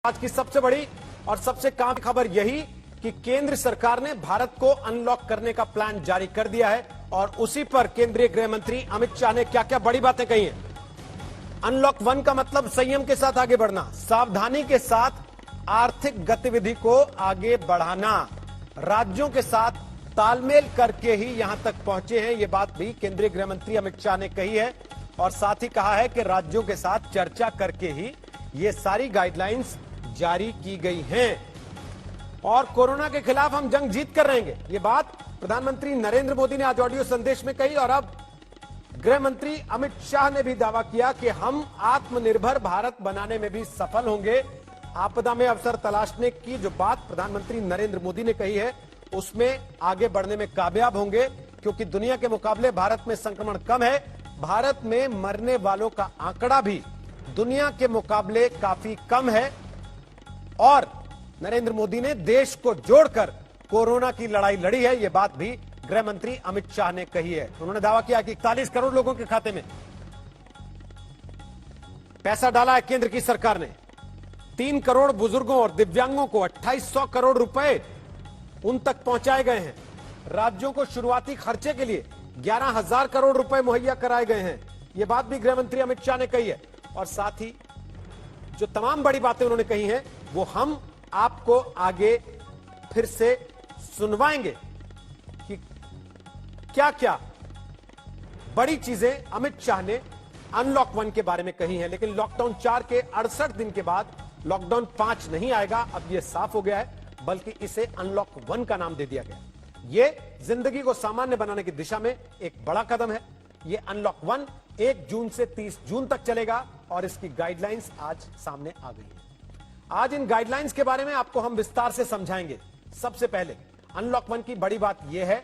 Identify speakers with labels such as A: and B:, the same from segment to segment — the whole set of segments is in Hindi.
A: आज की सबसे बड़ी और सबसे काम खबर यही कि केंद्र सरकार ने भारत को अनलॉक करने का प्लान जारी कर दिया है और उसी पर केंद्रीय गृह मंत्री अमित शाह ने क्या क्या बड़ी बातें कही हैं। अनलॉक 1 का मतलब संयम के साथ आगे बढ़ना, सावधानी के साथ आर्थिक गतिविधि को आगे बढ़ाना, राज्यों के साथ तालमेल करके ही यहां तक पहुंचे हैं। यह बात भी केंद्रीय गृह मंत्री अमित शाह ने कही है और साथ ही कहा है कि राज्यों के साथ चर्चा करके ही ये सारी गाइडलाइंस जारी की गई हैं और कोरोना के खिलाफ हम जंग जीत कर रहेंगे। ये बात प्रधानमंत्री नरेंद्र मोदी ने आज ऑडियो संदेश में कही और अब गृह मंत्री अमित शाह ने भी दावा किया कि हम आत्मनिर्भर भारत बनाने में भी सफल होंगे। आपदा में अवसर तलाशने की जो बात प्रधानमंत्री नरेंद्र मोदी ने कही है उसमें आगे बढ़ने में कामयाब होंगे, क्योंकि दुनिया के मुकाबले भारत में संक्रमण कम है। भारत में मरने वालों का आंकड़ा भी दुनिया के मुकाबले काफी कम है और नरेंद्र मोदी ने देश को जोड़कर कोरोना की लड़ाई लड़ी है। यह बात भी गृह मंत्री अमित शाह ने कही है। उन्होंने दावा किया कि 41 करोड़ लोगों के खाते में पैसा डाला है केंद्र की सरकार ने। 3 करोड़ बुजुर्गों और दिव्यांगों को 2800 करोड़ रुपए उन तक पहुंचाए गए हैं। राज्यों को शुरुआती खर्चे के लिए 11,000 करोड़ रुपए मुहैया कराए गए हैं। यह बात भी गृह मंत्री अमित शाह ने कही है और साथ ही जो तमाम बड़ी बातें उन्होंने कही हैं वो हम आपको आगे फिर से सुनवाएंगे कि क्या क्या बड़ी चीजें अमित शाह ने अनलॉक 1 के बारे में कही हैं। लेकिन लॉकडाउन 4 के 68 दिन के बाद लॉकडाउन 5 नहीं आएगा, अब यह साफ हो गया है, बल्कि इसे अनलॉक 1 का नाम दे दिया गया। यह जिंदगी को सामान्य बनाने की दिशा में एक बड़ा कदम है। यह अनलॉक 1 1 जून से 30 जून तक चलेगा और इसकी गाइडलाइंस आज सामने आ गई है। आज इन गाइडलाइंस के बारे में आपको हम विस्तार से समझाएंगे। सबसे पहले अनलॉक 1 की बड़ी बात यह है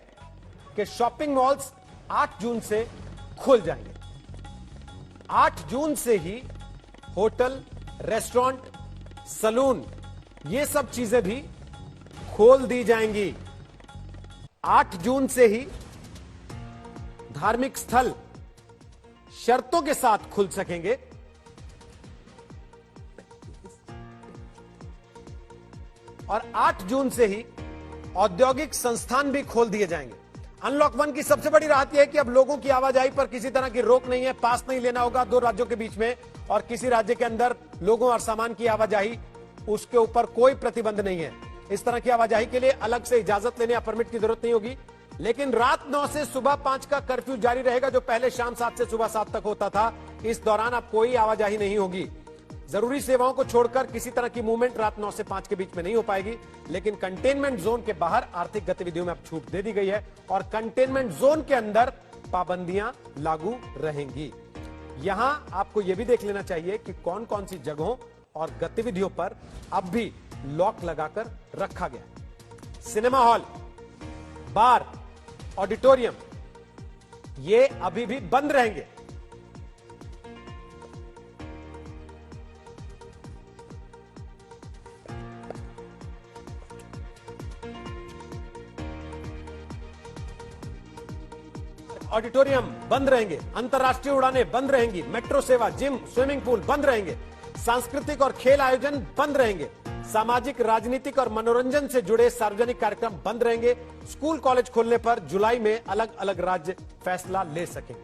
A: कि शॉपिंग मॉल्स 8 जून से खुल जाएंगे। 8 जून से ही होटल, रेस्टोरेंट, सलून, ये सब चीजें भी खोल दी जाएंगी। 8 जून से ही धार्मिक स्थल शर्तों के साथ खुल सकेंगे। और 8 जून से ही औद्योगिक संस्थान भी खोल दिए जाएंगे। अनलॉक 1 की सबसे बड़ी राहत यह है कि अब लोगों की आवाजाही पर किसी तरह की रोक नहीं है। पास नहीं लेना होगा 2 राज्यों के बीच में और किसी राज्य के अंदर लोगों और सामान की आवाजाही, उसके ऊपर कोई प्रतिबंध नहीं है। इस तरह की आवाजाही के लिए अलग से इजाजत लेने या परमिट की जरूरत नहीं होगी। लेकिन रात 9 से सुबह 5 का कर्फ्यू जारी रहेगा, जो पहले शाम 7 से सुबह 7 तक होता था। इस दौरान अब कोई आवाजाही नहीं होगी। जरूरी सेवाओं को छोड़कर किसी तरह की मूवमेंट रात 9 से 5 के बीच में नहीं हो पाएगी। लेकिन कंटेनमेंट जोन के बाहर आर्थिक गतिविधियों में अब छूट दे दी गई है और कंटेनमेंट जोन के अंदर पाबंदियां लागू रहेंगी। यहां आपको यह भी देख लेना चाहिए कि कौन कौन सी जगहों और गतिविधियों पर अब भी लॉक लगाकर रखा गया। सिनेमा हॉल, बार, ऑडिटोरियम, ये अभी भी बंद रहेंगे। ऑडिटोरियम बंद रहेंगे, अंतर्राष्ट्रीय उड़ानें बंद रहेंगी, मेट्रो सेवा, जिम, स्विमिंग पूल बंद रहेंगे, सांस्कृतिक और खेल आयोजन बंद रहेंगे, सामाजिक, राजनीतिक और मनोरंजन से जुड़े सार्वजनिक कार्यक्रम बंद रहेंगे। स्कूल कॉलेज खोलने पर जुलाई में अलग अलग राज्य फैसला ले सकेंगे।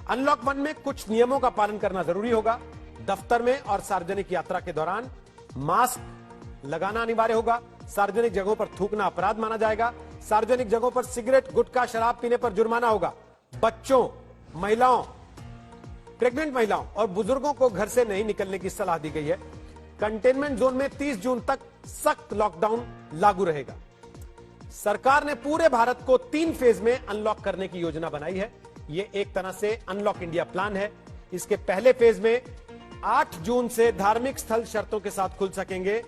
A: अनलॉक 1 में कुछ नियमों का पालन करना जरूरी होगा। दफ्तर में और सार्वजनिक यात्रा के दौरान मास्क लगाना अनिवार्य होगा। सार्वजनिक जगहों पर थूकना अपराध माना जाएगा। सार्वजनिक जगहों पर सिगरेट, गुटखा, शराब पीने पर जुर्माना होगा। बच्चों, महिलाओं, प्रेग्नेंट महिलाओं और बुजुर्गों को घर से नहीं निकलने की सलाह दी गई है। कंटेनमेंट जोन में 30 जून तक सख्त लॉकडाउन लागू रहेगा। सरकार ने पूरे भारत को 3 फेज में अनलॉक करने की योजना बनाई है। यह एक तरह से अनलॉक इंडिया प्लान है। इसके पहले फेज में 8 जून से धार्मिक स्थल शर्तों के साथ खुल सकेंगे।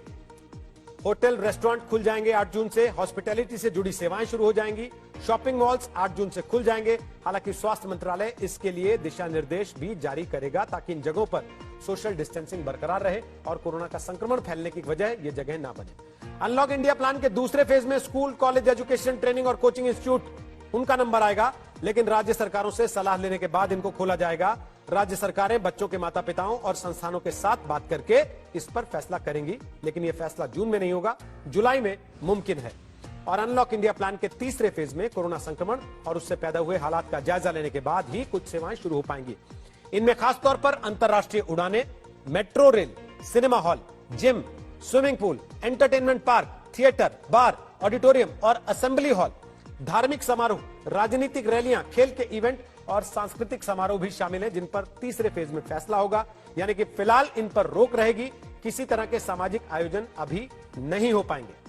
A: होटल, रेस्टोरेंट खुल जाएंगे 8 जून से। हॉस्पिटैलिटी से जुड़ी सेवाएं शुरू हो जाएंगी। शॉपिंग मॉल्स 8 जून से खुल जाएंगे। हालांकि स्वास्थ्य मंत्रालय इसके लिए दिशा निर्देश भी जारी करेगा ताकि इन जगहों पर सोशल डिस्टेंसिंग बरकरार रहे और कोरोना का संक्रमण फैलने की वजह ये जगह ना बने। अनलॉक इंडिया प्लान के दूसरे फेज में स्कूल, कॉलेज, एजुकेशन, ट्रेनिंग और कोचिंग इंस्टीट्यूट, उनका नंबर आएगा। लेकिन राज्य सरकारों से सलाह लेने के बाद इनको खोला जाएगा। राज्य सरकारें बच्चों के माता पिताओं और संस्थानों के साथ बात करके इस पर फैसला करेंगी, लेकिन यह फैसला जून में नहीं होगा, जुलाई में मुमकिन है। और अनलॉक इंडिया प्लान के तीसरे फेज में कोरोना संक्रमण और उससे पैदा हुए हालात का जायजा लेने के बाद ही कुछ सेवाएं शुरू हो पाएंगी। इनमें खासतौर पर अंतर्राष्ट्रीय उड़ानें, metro rail, cinema hall, gym, swimming pool, entertainment park, theatre, bar, auditorium और असेंबली हॉल, धार्मिक समारोह, राजनीतिक रैलियां, खेल के इवेंट और सांस्कृतिक समारोह भी शामिल हैं, जिन पर तीसरे फेज में फैसला होगा। यानी कि फिलहाल इन पर रोक रहेगी, किसी तरह के सामाजिक आयोजन अभी नहीं हो पाएंगे।